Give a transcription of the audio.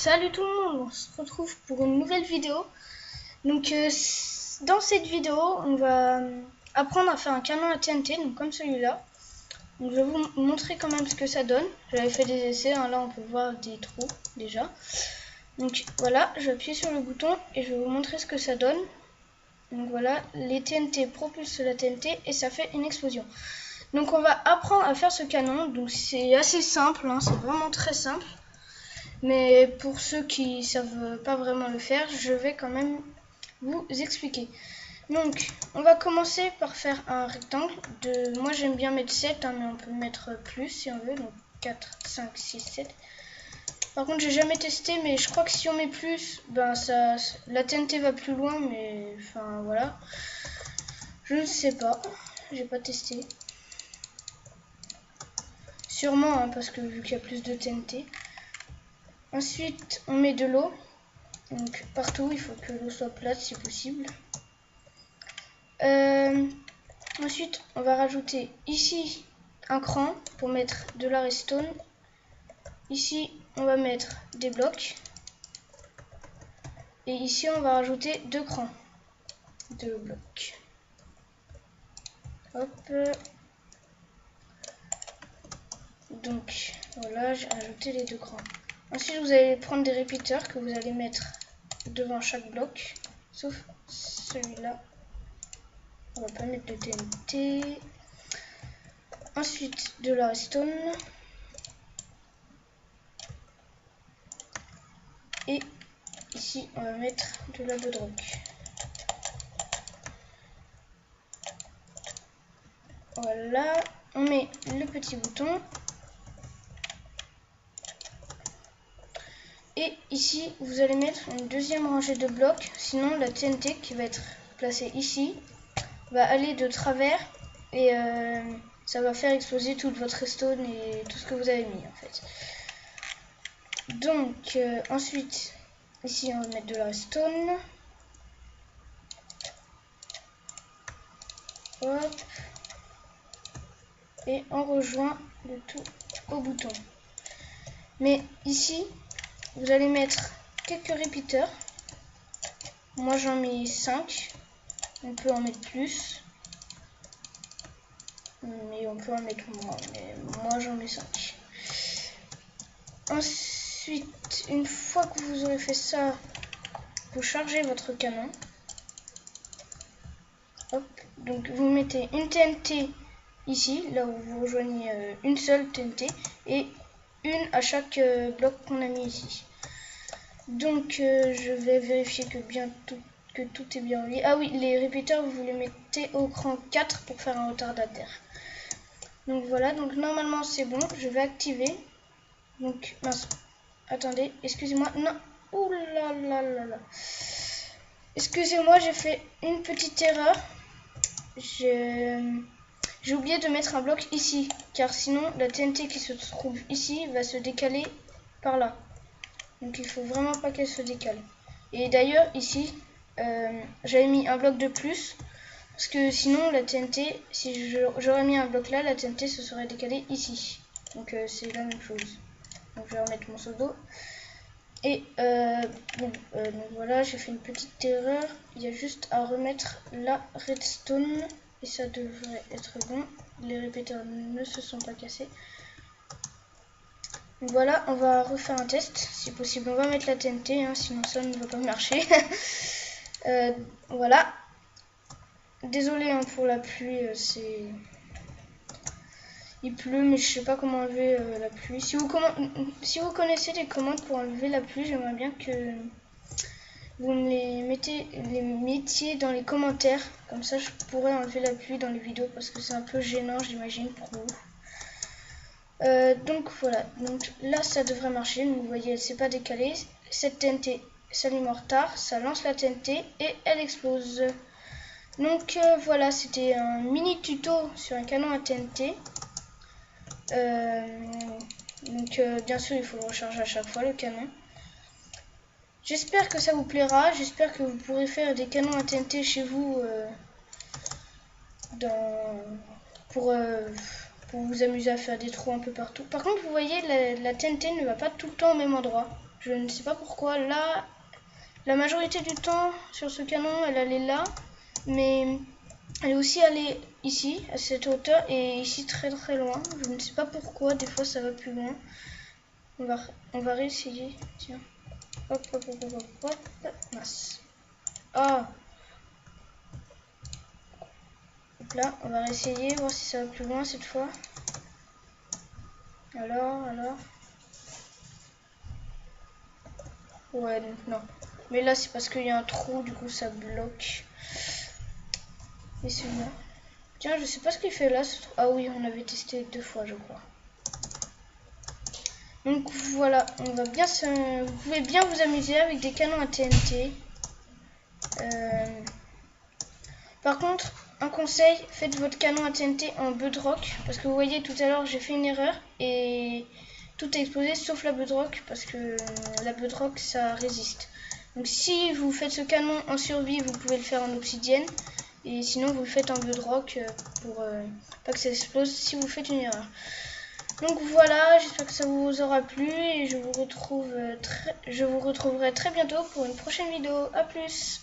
Salut tout le monde, on se retrouve pour une nouvelle vidéo. Donc dans cette vidéo, on va apprendre à faire un canon à TNT, donc comme celui-là. Donc je vais vous montrer quand même ce que ça donne. J'avais fait des essais, hein, là on peut voir des trous déjà. Donc voilà, je vais appuyer sur le bouton et je vais vous montrer ce que ça donne. Donc voilà, les TNT propulsent la TNT et ça fait une explosion. Donc on va apprendre à faire ce canon, donc c'est assez simple, hein, c'est vraiment très simple. Mais pour ceux qui ne savent pas vraiment le faire, je vais quand même vous expliquer. Donc, on va commencer par faire un rectangle. Moi, j'aime bien mettre 7, hein, mais on peut mettre plus si on veut. Donc, 4, 5, 6, 7. Par contre, j'ai jamais testé, mais je crois que si on met plus, ben la TNT va plus loin, mais enfin, voilà. Je ne sais pas. J'ai pas testé. Sûrement, hein, parce que vu qu'il y a plus de TNT. Ensuite, on met de l'eau. Donc partout, il faut que l'eau soit plate si possible. Ensuite, on va rajouter ici un cran pour mettre de la redstone. Ici, on va mettre des blocs. Et ici, on va rajouter 2 crans. 2 blocs. Hop. Donc voilà, j'ai rajouté les 2 crans. Ensuite, vous allez prendre des répéteurs que vous allez mettre devant chaque bloc. Sauf celui-là. On va pas mettre de TNT. Ensuite, de la redstone. Et ici, on va mettre de la bedrock. Voilà, on met le petit bouton. Et ici, vous allez mettre une deuxième rangée de blocs. Sinon, la TNT qui va être placée ici va aller de travers et ça va faire exploser toute votre redstone et tout ce que vous avez mis en fait. Donc, ensuite, ici, on va mettre de la redstone. Hop. Et on rejoint le tout au bouton. Mais ici, vous allez mettre quelques répéteurs. Moi j'en mets 5. On peut en mettre plus. Mais on peut en mettre moins. Mais moi j'en mets 5. Ensuite, une fois que vous aurez fait ça, vous chargez votre canon. Hop. Donc vous mettez une TNT ici, là où vous rejoignez une seule TNT. Et une à chaque bloc qu'on a mis ici. Donc je vais vérifier que tout est bien relié. Ah oui, les répéteurs vous les mettez au cran 4 pour faire un retardataire. Donc voilà, donc normalement c'est bon, je vais activer. Donc mince, attendez, excusez-moi, non, ouh là là là là. Excusez-moi, j'ai fait une petite erreur. J'ai oublié de mettre un bloc ici, car sinon la TNT qui se trouve ici va se décaler par là. Donc il faut vraiment pas qu'elle se décale. Et d'ailleurs ici, j'avais mis un bloc de plus. Parce que sinon la TNT, si j'aurais mis un bloc là, la TNT se serait décalée ici. Donc c'est la même chose. Donc je vais remettre mon seau d'eau. Et donc voilà, j'ai fait une petite erreur. Il y a juste à remettre la redstone. Et ça devrait être bon. Les répéteurs ne se sont pas cassés. Voilà, on va refaire un test, si possible. On va mettre la TNT, hein, sinon ça ne va pas marcher. Voilà. Désolé hein, pour la pluie, il pleut, mais je sais pas comment enlever la pluie. Si vous connaissez les commandes pour enlever la pluie, j'aimerais bien que vous me les mettiez dans les commentaires. Comme ça, je pourrais enlever la pluie dans les vidéos parce que c'est un peu gênant, j'imagine, pour vous. Donc voilà, donc là ça devrait marcher, vous voyez elle s'est pas décalée, cette TNT s'allume en retard, ça lance la TNT et elle explose. Donc voilà, c'était un mini tuto sur un canon à TNT. Donc bien sûr il faut le recharger à chaque fois le canon. J'espère que ça vous plaira, j'espère que vous pourrez faire des canons à TNT chez vous pour vous amuser à faire des trous un peu partout. Par contre, vous voyez, la TNT ne va pas tout le temps au même endroit. Je ne sais pas pourquoi. Là, la majorité du temps sur ce canon, elle allait là. Mais elle est aussi allée ici, à cette hauteur, et ici très très loin. Je ne sais pas pourquoi, des fois ça va plus loin. On va réessayer. Tiens. Hop, hop, hop, hop, hop, hop. Mince. Ah. Hop là, on va réessayer, voir si ça va plus loin cette fois. Alors. Ouais, donc non. Mais là, c'est parce qu'il y a un trou, du coup ça bloque. Et celui-là. Tiens, je sais pas ce qu'il fait là. Ah oui, on avait testé 2 fois, je crois. Donc voilà, on va bien vous pouvez bien vous amuser avec des canons à TNT. Par contre, un conseil, faites votre canon à TNT en bedrock. Parce que vous voyez, tout à l'heure, j'ai fait une erreur. Et tout a explosé, sauf la bedrock. Parce que la bedrock, ça résiste. Donc si vous faites ce canon en survie, vous pouvez le faire en obsidienne. Et sinon, vous le faites en bedrock pour pas que ça explose si vous faites une erreur. Donc voilà, j'espère que ça vous aura plu et je vous retrouverai très bientôt pour une prochaine vidéo. A plus!